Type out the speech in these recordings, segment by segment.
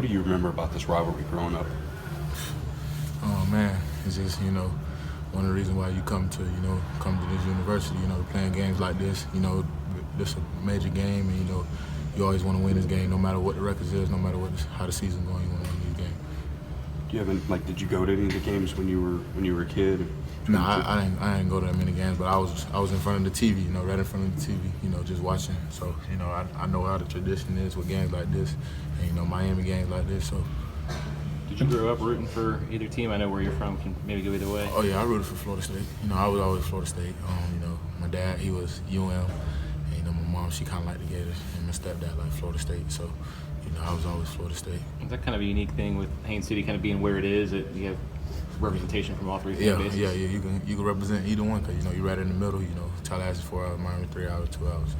do you remember about this rivalry growing up? Oh man, it's just one of the reasons why you come to this university, playing games like this. This is a major game, and you always want to win this game, no matter what the record is, no matter how the season's going. You want to win this game. Do you have did you go to any of the games when you were a kid? No, I didn't go to that many games, but I was in front of the TV, right in front of the TV, just watching. So I know how the tradition is with games like this, and Miami games like this. So. Did you grow up rooting for either team? I know where you're from can maybe go either way. Oh yeah, I rooted for Florida State. I was always Florida State. My dad, he was UM, and my mom, she kind of liked the Gators, and my stepdad liked Florida State. So I was always Florida State. Is that kind of a unique thing with Haines City kind of being where it is? That you have representation from all three fan bases? Yeah. You can represent either one because you're right in the middle. Tallahassee 4 hours, Miami 3 hours, 2 hours. So.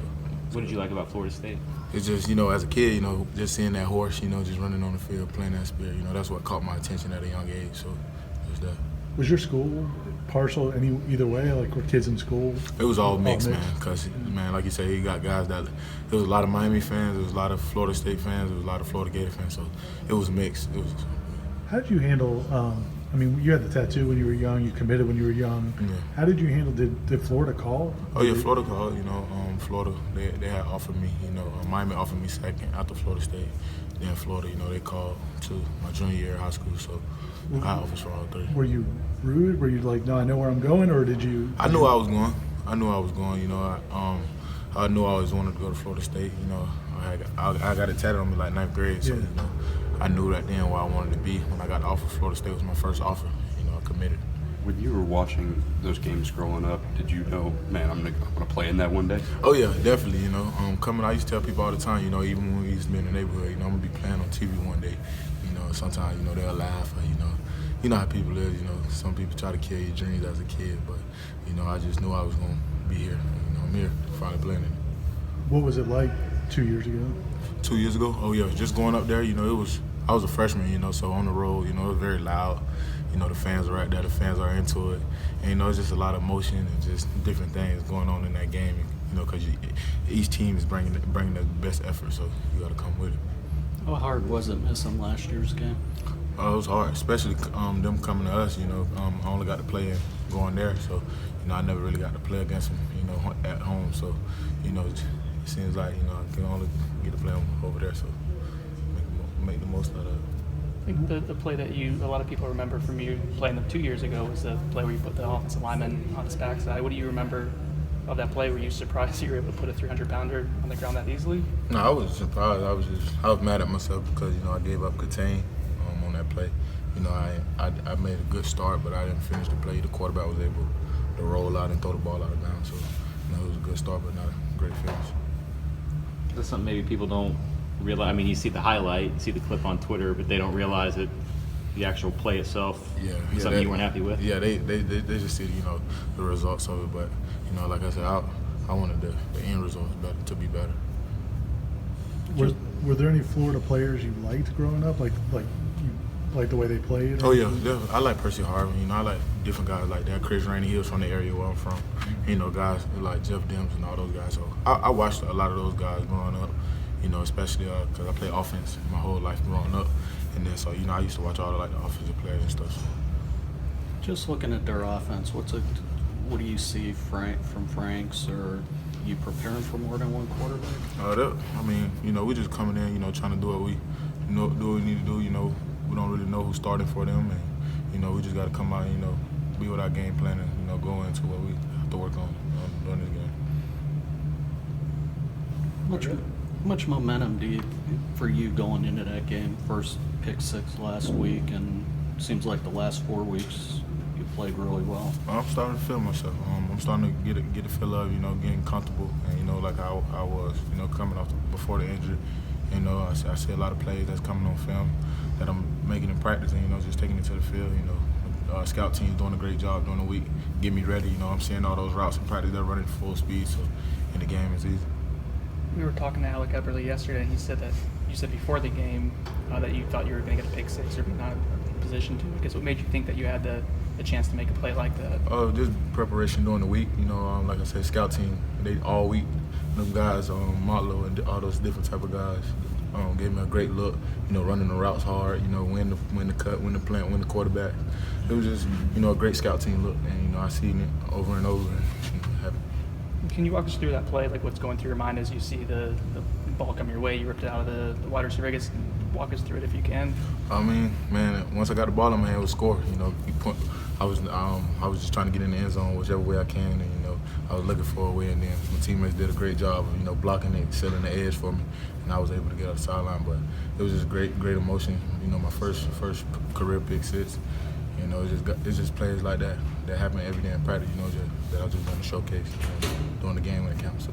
What did you like about Florida State? It's just as a kid, just seeing that horse, just running on the field, playing that spirit. That's what caught my attention at a young age. So it was that. Was your school partial either way? Like were kids in school? It was all mixed, man. Because like you say, you got guys that there was a lot of Miami fans, there was a lot of Florida State fans, there was a lot of Florida Gator fans. So it was mixed. How did you handle? You had the tattoo when you were young. You committed when you were young. Yeah. How did you handle? Did Florida call? Oh yeah, Florida called. Florida they had offered me. Miami offered me second after Florida State. Then Florida, they called to my junior year of high school. So I had offers for all three. Were you rude? Were you like, no, I know where I'm going, or did you? I knew I was going. I knew I was going. I knew I always wanted to go to Florida State. I got it tatted on me like 9th grade. So I knew that then where I wanted to be. When I got the offer, Florida State was my first offer. I committed. When you were watching those games growing up, did you know, man, I'm gonna play in that one day? Oh yeah, definitely. Coming, I used to tell people all the time. Even when we used to be in the neighborhood, I'm gonna be playing on TV one day. Sometimes they'll laugh. Or, you know how people is. Some people try to kill your dreams as a kid, but I just knew I was gonna be here. I'm here, finally playing it. What was it like 2 years ago? 2 years ago? Oh yeah, just going up there. I was a freshman. So on the road, it was very loud. The fans are right there. The fans are into it. And, it's just a lot of emotion and just different things going on in that game. Because each team is bringing the best effort, so you got to come with it. How hard was it missing last year's game? It was hard, especially them coming to us. I only got to play going there, so I never really got to play against them. At home. So it seems like I can only get to play them over there. So make the most out of it. I think the play that a lot of people remember from you playing them 2 years ago was the play where you put the offensive lineman on his backside. What do you remember of that play? Were you surprised you were able to put a 300-pounder on the ground that easily? No, I was surprised. I was mad at myself because I gave up contain on that play. I made a good start, but I didn't finish the play. The quarterback was able to roll out and throw the ball out of bounds. So it was a good start, but not a great finish. That's something maybe people don't realize. You see the highlight, you see the clip on Twitter, but they don't realize that the actual play itself is something you weren't happy with. Yeah, they just see the results of it, but like I said, I wanted the end results to be better. Were there any Florida players you liked growing up? Like you liked the way they played? Oh yeah, I like Percy Harvin. I like different guys like that. Chris Rainey, he was from the area where I'm from. Guys like Jeff Dems and all those guys. So I watched a lot of those guys growing up. Especially because I played offense my whole life growing up, and then so I used to watch all the offensive players and stuff. Just looking at their offense, what do you see from Franks, or you preparing for more than one quarterback? We just coming in, trying to do what we need to do. We don't really know who's starting for them, and we just got to come out, be with our game plan, and go into what we have to work on during this game. Much momentum for you going into that game? First pick 6 last week, and seems like the last 4 weeks you played really well. I'm starting to feel myself. I'm starting to get a feel of getting comfortable, and like I was coming off before the injury. I see a lot of plays that's coming on film that I'm making in practice, and just taking it to the field. Scout team's doing a great job during the week, get me ready. I'm seeing all those routes in practice. They're running full speed, so in the game it's easy. We were talking to Alec Epperly yesterday, and he said that you said before the game that you thought you were going to get a pick 6 or be not in position to. I guess what made you think that you had the chance to make a play like that? Just preparation during the week. Like I said, scout team, they all week. Them guys, Marlowe and all those different type of guys, gave me a great look. You know, running the routes hard. You know, when the cut, when the plant, when the quarterback. It was just, you know, a great scout team look, and you know, I seen it over and over. And, you know, Can you walk us through that play? Like what's going through your mind as you see the ball come your way? You ripped it out of the wide receiver. I guess walk us through it if you can. I mean, man, once I got the ball in my hand, it was score. You know, I was just trying to get in the end zone whichever way I can, and you know, I was looking for a way, and then my teammates did a great job of, you know, blocking it, sealing the edge for me, and I was able to get out the sideline. But it was just great emotion. You know, my first career pick six. You know, it's just plays like that happen every day in practice. You know, that I just want to showcase, you know, during the game when it counts. So.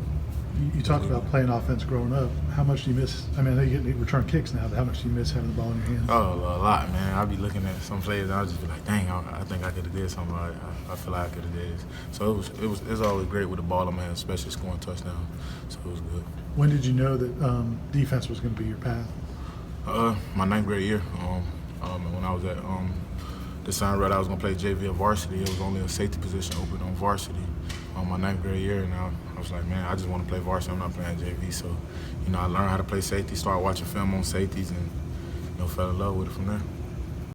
You talked about playing offense growing up. How much do you miss? I mean, I know you get return kicks now, but how much do you miss having the ball in your hands? Oh, a lot, man. I'll be looking at some plays and I'll just be like, dang, I think I could have did something. I feel like I could have did this. So it's always great with the ball in my hand, especially scoring touchdowns. So it was good. When did you know that defense was going to be your path? My 9th grade year. When I was at the sign read I was going to play JV at varsity. It was only a safety position open on varsity on my 9th grade year, and I was like, man, I just want to play varsity. I'm not playing JV. So, you know, I learned how to play safety, started watching film on safeties, and, you know, fell in love with it from there.